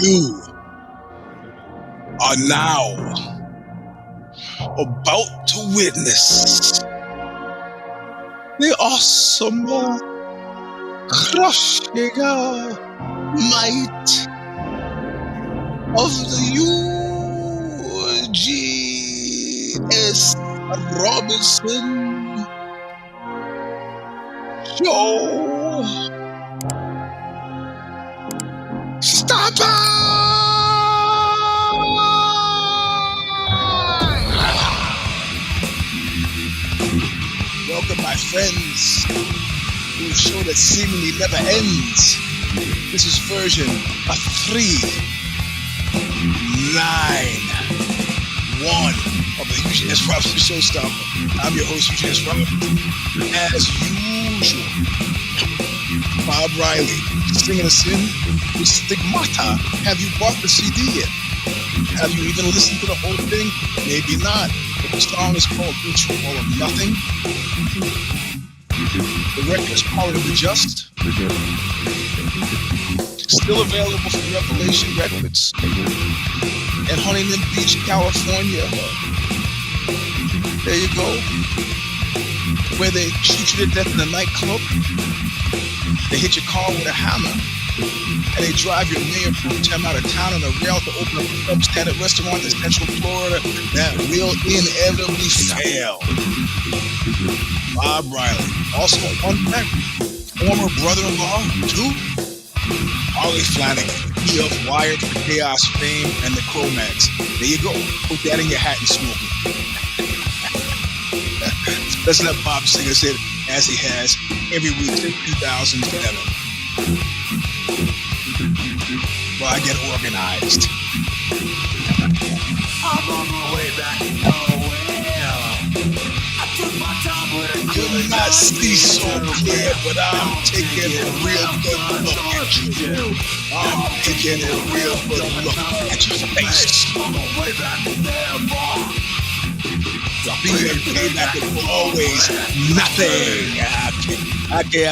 You are now about to witness the awesome, crushing might of the Eugene S. Robinson Show. Stomper! Welcome, my friends, to a show that seemingly never ends. This is version 391 of the Eugene S. Robinson Show Stomper. I'm your host, Eugene S. Robinson. As usual, Bob Riley singing us in with Stigmata. Have you bought the CD yet? Have you even listened to the whole thing? Maybe not. But the song is called Virtue All of Nothing. The record is Calling the Just. Still available from Revelation Records in Huntington Beach, California. There you go. Where they shoot you to death in a nightclub. They hit your car with a hammer. And they drive your mayor pro tem out of town on a rail to open up a substandard restaurant in Central Florida that will inevitably fail. Bob Riley. Also on that, former brother-in-law to Harley Flanagan. He of Wired for Chaos fame and the Cro-Mags. There you go. Put that in your hat and smoke it. Let's let Bob sing us it as he has every week since 2007. Well, I get organized. I'm on my way back nowhere. I took my time with a You'll not see so clear, but I'm taking a real good look at you. I'm taking a real good look at your face. I'm on my way back there, Being a payback is always nothing. Okay.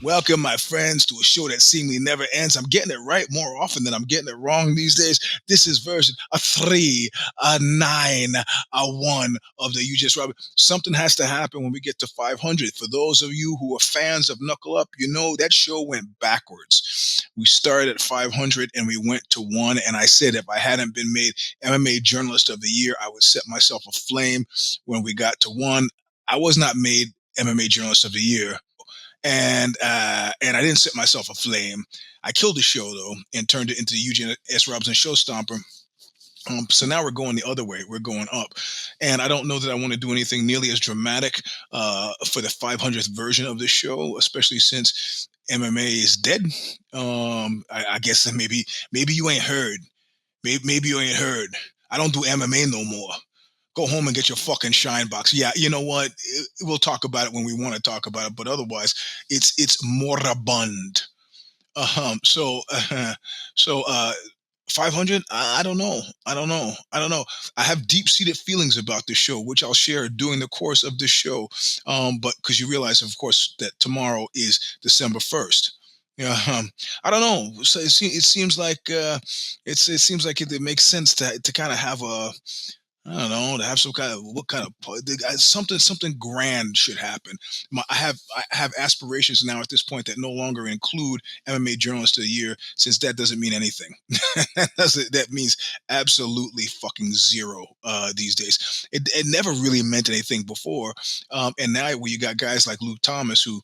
Welcome, my friends, to a show that seemingly never ends. I'm getting it right more often than I'm getting it wrong these days. This is version 391 of the You Just Robert. Something has to happen when we get to 500. For those of you who are fans of Knuckle Up, you know that show went backwards. We started at 500 and we went to 1. And I said if I hadn't been made MMA Journalist of the Year, I would set myself aflame. When we got to 1, I was not made MMA Journalist of the Year. And I didn't set myself aflame. I killed the show, though, and turned it into the Eugene S. Robinson Show Stomper. So now we're going the other way. We're going up. And I don't know that I want to do anything nearly as dramatic for the 500th version of the show, especially since MMA is dead. I guess maybe you ain't heard. Maybe you ain't heard. I don't do MMA no more. Go home and get your fucking shine box. Yeah, you know what? We'll talk about it when we want to talk about it. But otherwise, it's moribund. So 500. I don't know. I have deep-seated feelings about this show, which I'll share during the course of this show. But because you realize, of course, that tomorrow is December 1st. Yeah, I don't know. So it seems like it seems like it makes sense to kind of have a. I don't know, to have some kind of something grand should happen. I have aspirations now at this point that no longer include MMA Journalist of the Year, since that doesn't mean anything. That means absolutely fucking zero these days. It never really meant anything before, and now where you got guys like Luke Thomas who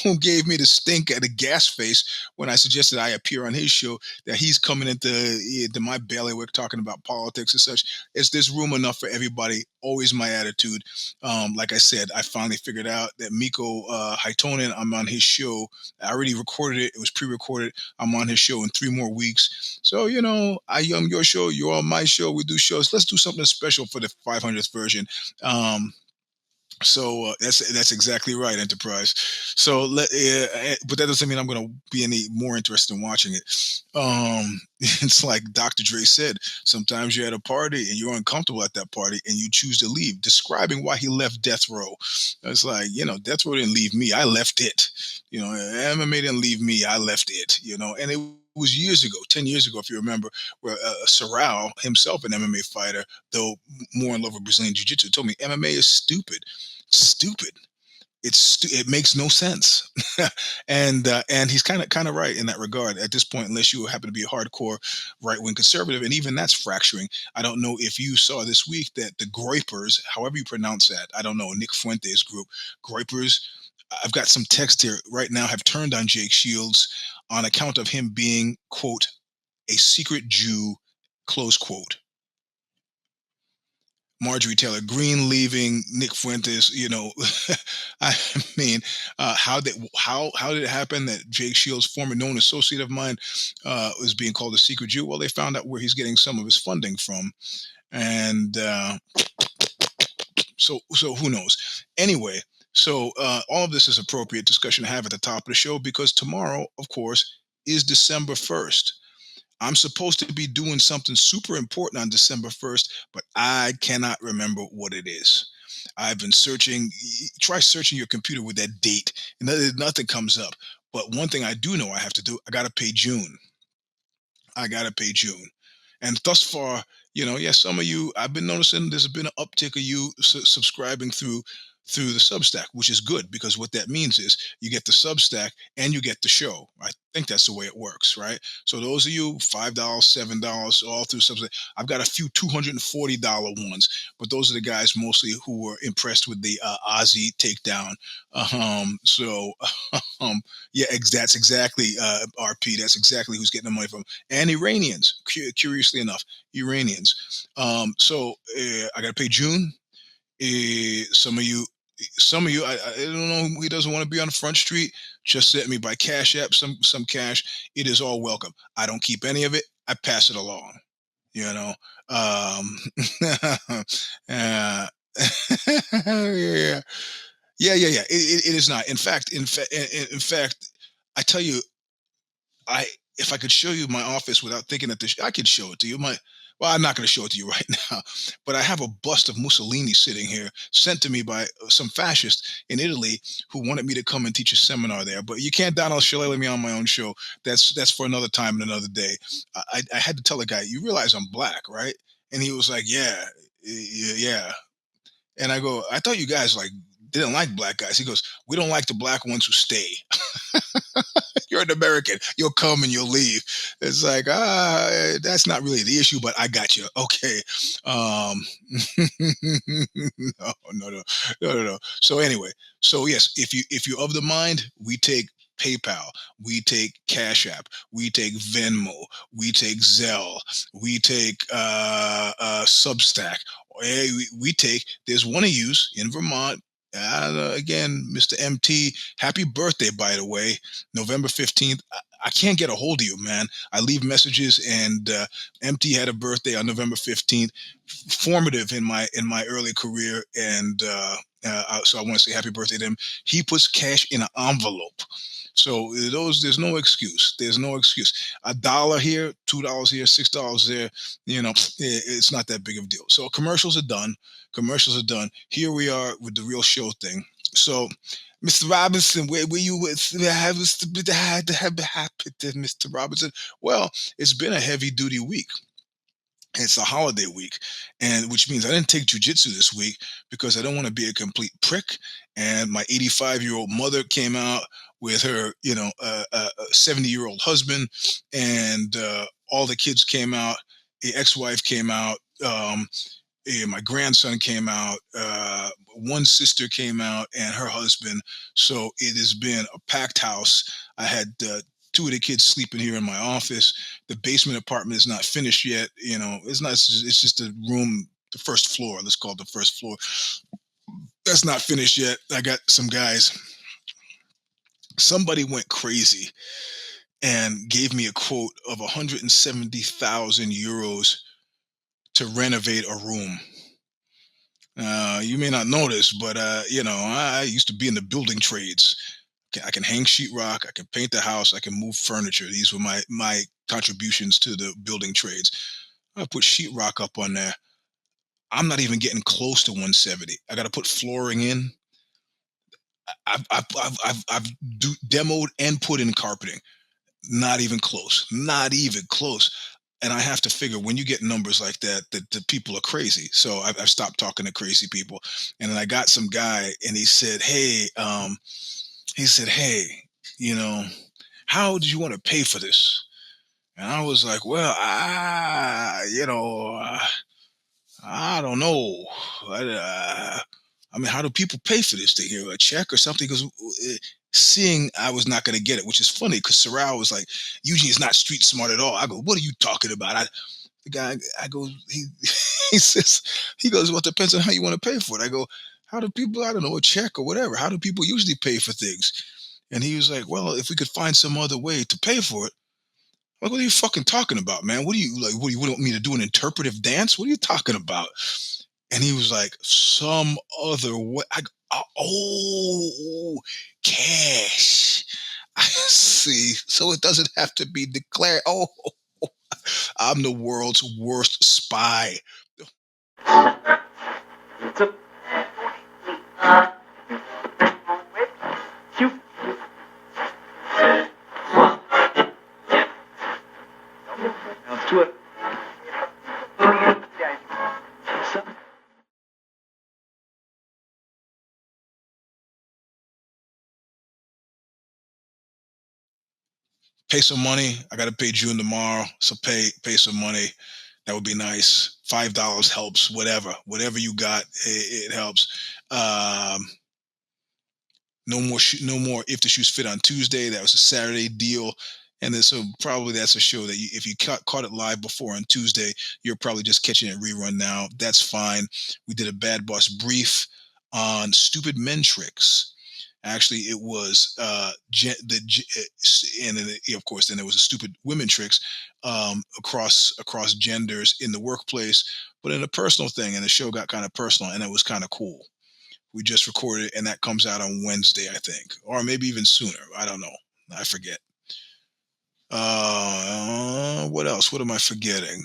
who gave me the stink at a gas face when I suggested I appear on his show, that he's coming into my bailiwick talking about politics and such. Is this room enough for everybody? Always my attitude. Like I said, I finally figured out that Miko Haitonen, I'm on his show. I already recorded it. It was pre-recorded. I'm on his show in 3 more weeks. So, I am your show. You're on my show. We do shows. Let's do something special for the 500th version. So that's exactly right, Enterprise. So but that doesn't mean I'm going to be any more interested in watching it. It's like Dr. Dre said. Sometimes you're at a party and you're uncomfortable at that party, and you choose to leave. Describing why he left Death Row. It's like, Death Row didn't leave me. I left it. MMA didn't leave me. I left it. And it was years ago, 10 years ago, if you remember, where Sorrell himself, an MMA fighter, though more in love with Brazilian Jiu Jitsu, told me MMA is stupid. Stupid. It makes no sense. And he's kind of right in that regard at this point, unless you happen to be a hardcore right wing conservative, and even that's fracturing. I don't know if you saw this week that the Groypers, however you pronounce that, I don't know, Nick Fuentes group, Groypers. I've got some text here right now, have turned on Jake Shields on account of him being, quote, a secret Jew, close quote. Marjorie Taylor Greene leaving, Nick Fuentes. I mean, how did it happen that Jake Shields, former known associate of mine, was being called a secret Jew? Well, they found out where he's getting some of his funding from, and so who knows? Anyway, so all of this is appropriate discussion to have at the top of the show because tomorrow, of course, is December 1st. I'm supposed to be doing something super important on December 1st, but I cannot remember what it is. I've been searching. Try searching your computer with that date, and nothing comes up. But one thing I do know I have to do, I got to pay June. I got to pay June. And thus far, some of you, I've been noticing there's been an uptick of you subscribing through the Substack, which is good because what that means is you get the Substack and you get the show. I think that's the way it works, right? So those of you $5, $7, all through Substack. I've got a few $240 ones, but those are the guys mostly who were impressed with the Ozzy takedown. So yeah, that's exactly RP. That's exactly who's getting the money from, and Iranians. Curiously enough, Iranians. So I got to pay June. Some of you, I don't know who doesn't want to be on the front street. Just send me by Cash App some cash. It is all welcome. I don't keep any of it. I pass it along. You know. Uh, yeah, yeah. It is not. In fact, I tell you, I if I could show you my office without thinking that I could show it to you. Well, I'm not going to show it to you right now, but I have a bust of Mussolini sitting here, sent to me by some fascist in Italy who wanted me to come and teach a seminar there. But you can't Donald Shillelagh me on my own show. That's for another time and another day. I had to tell the guy, you realize I'm black, right? And he was like, yeah, yeah. And I go, I thought you guys didn't like black guys. He goes, we don't like the black ones who stay. You're an American. You'll come and you'll leave. It's like, that's not really the issue, but I got you. Okay. No. So anyway, so yes, if you're of the mind, we take PayPal, we take Cash App, we take Venmo, we take Zelle, we take Substack. We take. There's one of yous in Vermont. Again, Mr. MT, happy birthday, by the way. November 15th. I can't get a hold of you, man. I leave messages, and MT had a birthday on November 15th, formative in my early career, and so I want to say happy birthday to him. He puts cash in an envelope. So there's no excuse. There's no excuse. $1 here, $2 here, $6 there. It's not that big of a deal. So commercials are done. Commercials are done. Here we are with the real show thing. So, Mr. Robinson, where were you with Mr. Robinson? Well, it's been a heavy duty week. It's a holiday week, and which means I didn't take jujitsu this week because I don't want to be a complete prick. And my 85-year-old mother came out with her, 70-year-old husband, and all the kids came out. The ex-wife came out. My grandson came out, one sister came out, and her husband. So it has been a packed house. I had two of the kids sleeping here in my office. The basement apartment is not finished yet. It's not. It's just a room, the first floor. Let's call it the first floor. That's not finished yet. I got some guys. Somebody went crazy and gave me a quote of 170,000 euros to renovate a room. You may not notice, but I used to be in the building trades. I can hang sheetrock, I can paint the house, I can move furniture. These were my contributions to the building trades. I put sheetrock up on there. I'm not even getting close to 170. I got to put flooring in. I've demoed and put in carpeting. Not even close. Not even close. And I have to figure when you get numbers like that, that the people are crazy. So I've stopped talking to crazy people. And then I got some guy, and he said, hey, you know, how did you want to pay for this? And I was like, well, I don't know. I mean, how do people pay for this thing here? A check or something? Because seeing I was not going to get it, which is funny because Sorrel was like, Eugene is not street smart at all. I go, what are you talking about? The guy, I go, he goes, well, it depends on how you want to pay for it. I go, how do people, I don't know, a check or whatever. How do people usually pay for things? And he was like, well, if we could find some other way to pay for it. Like, what are you fucking talking about, man? What do you like? What do you want me to do? An interpretive dance? What are you talking about? And he was like, some other way. Oh, cash. I see. So it doesn't have to be declared. Oh, I'm the world's worst spy. Pay some money. I got to pay June tomorrow, so pay some money. That would be nice. $5 helps. Whatever you got, it helps. No more if the shoes fit on Tuesday. That was a Saturday deal. And then so probably that's a show that if you caught it live before on Tuesday, you're probably just catching it rerun now. That's fine. We did a Bad Boss brief on stupid men tricks. Actually, it was and then of course, then there was a stupid women tricks across genders in the workplace, but in a personal thing. And the show got kind of personal, and it was kind of cool. We just recorded, and that comes out on Wednesday, I think, or maybe even sooner. I don't know. I forget. What else? What am I forgetting?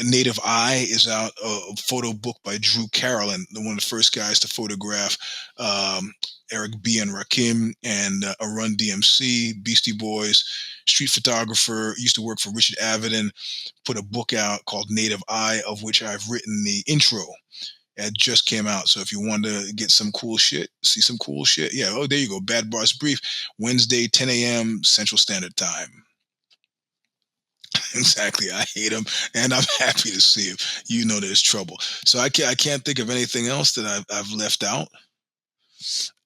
Native Eye is out, a photo book by Drew Carroll, one of the first guys to photograph Eric B. and Rakim and Run DMC, Beastie Boys, street photographer, used to work for Richard Avedon, put a book out called Native Eye, of which I've written the intro. It just came out. So if you want to get some cool shit, see some cool shit. Yeah. Oh, there you go. Bad Boss Brief, Wednesday, 10 a.m. Central Standard Time. Exactly. I hate him, and I'm happy to see him. You know, there's trouble. So I can't think of anything else that I've left out.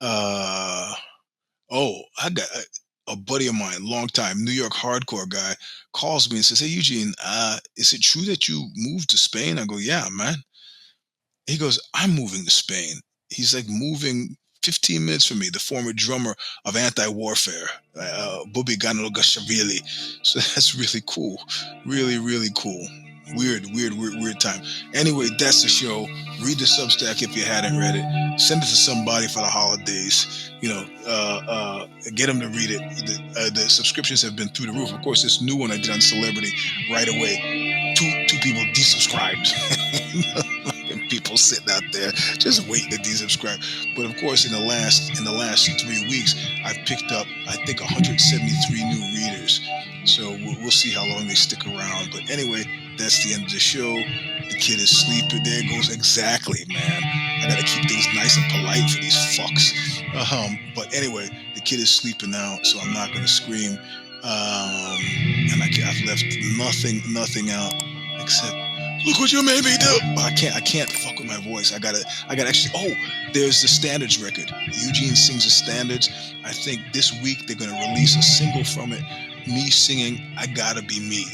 Uh, I got a buddy of mine, long time New York hardcore guy, calls me and says, "Hey Eugene, is it true that you moved to Spain?" I go, "Yeah, man." He goes, "I'm moving to Spain." He's like moving 15 minutes from me, the former drummer of Anti-Warfare, Bubi Gashvili. So that's really cool. Really, really cool. Weird time. Anyway, that's the show. Read the Substack if you hadn't read it. Send it to somebody for the holidays. Get them to read it. The subscriptions have been through the roof. Of course, this new one I did on Celebrity right away. Two people desubscribed. People sitting out there just waiting to desubscribe. But of course, in the last 3 weeks, I've picked up, I think, 173 new readers. So we'll see how long they stick around. But anyway, that's the end of the show. The kid is sleeping. There goes exactly, man. I gotta keep things nice and polite for these fucks. But anyway, the kid is sleeping now, so I'm not gonna scream. And I've left nothing out except look what you made me do. I can't fuck with my voice. I gotta actually. Oh, there's the Standards record. Eugene sings the Standards. I think this week they're gonna release a single from it. Me singing "I Gotta Be Me."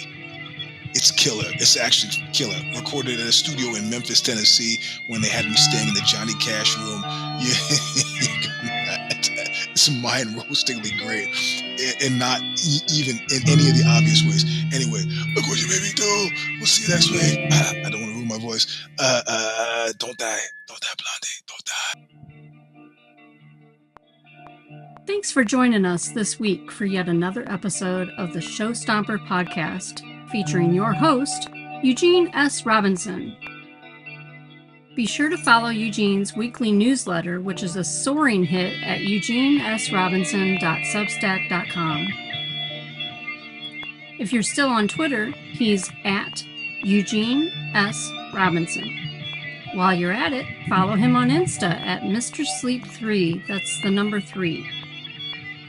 It's killer. It's actually killer. Recorded at a studio in Memphis, Tennessee, when they had me staying in the Johnny Cash room. Yeah, it's mind-roastingly great, and not even in any of the obvious ways. Anyway, look what you made me do. We'll see you next week. I don't want to ruin my voice. Don't die, Blondie, don't die. Thanks for joining us this week for yet another episode of the Stomper podcast, featuring your host, Eugene S. Robinson. Be sure to follow Eugene's weekly newsletter, which is a soaring hit at eugenesrobinson.substack.com. If you're still on Twitter, he's at Eugene S. Robinson. While you're at it, follow him on Insta at Mr. Sleep 3, that's the number 3.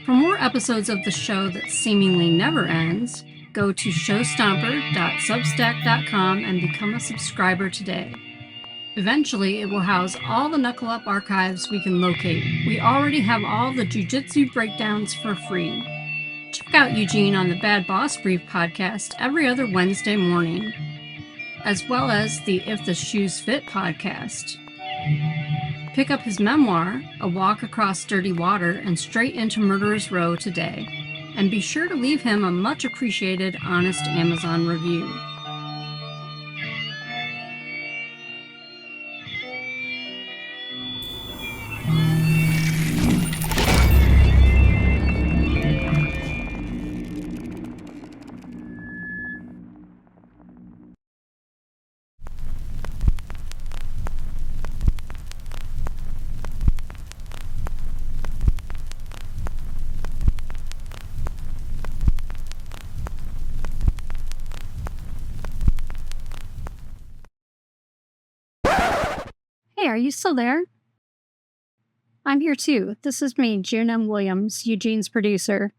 For more episodes of the show that seemingly never ends, go to showstomper.substack.com and become a subscriber today. Eventually, it will house all the Knuckle Up archives we can locate. We already have all the jujitsu breakdowns for free. Check out Eugene on the Bad Boss Brief podcast every other Wednesday morning, as well as the If the Shoes Fit podcast. Pick up his memoir, A Walk Across Dirty Water and Straight into Murderer's Row today, and be sure to leave him a much appreciated honest Amazon review. Hey, are you still there? I'm here too. This is me, June M. Williams, Eugene's producer.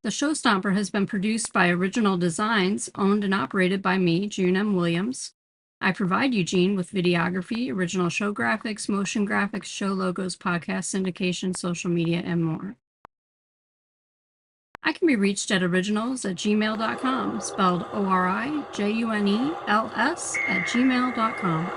The Stomper has been produced by Original Designs, owned and operated by me, June M. Williams. I provide Eugene with videography, original show graphics, motion graphics, show logos, podcast syndication, social media, and more. I can be reached at originals@gmail.com, spelled ORIJUNELS @gmail.com.